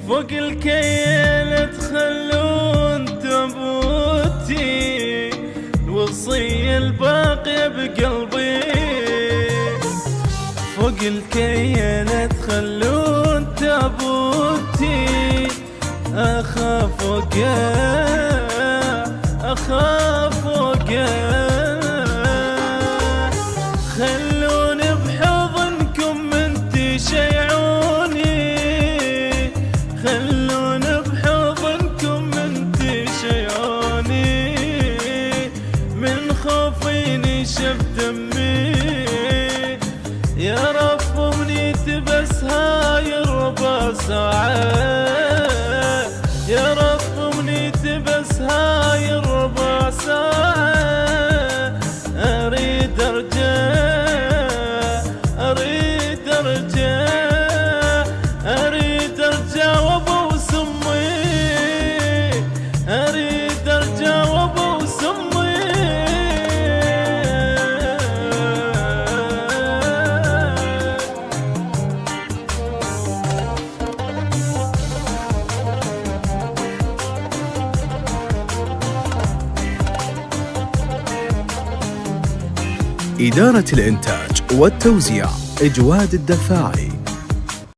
فوق الكيل تخلون تابوتي، الوصية الباقية بقلبي. فوق الكيل تخلون تابوتي، أخاف وقع أخاف وقع. خلوني بحضنكم من تشيعوني، خلوني بحضنكم من تشيعوني، من خوفي نشف دمي. يا رب أمنيتي بس هاي الربع ساعة، يا رب أمنيتي بس هاي الربع ساعة. أريد أرجع أريد أرجع أريد أرجع وأبوس أمي، أريد أرجع وأبوس أمي. إدارة الإنتاج والتوزيع: إجواد الدفاعي.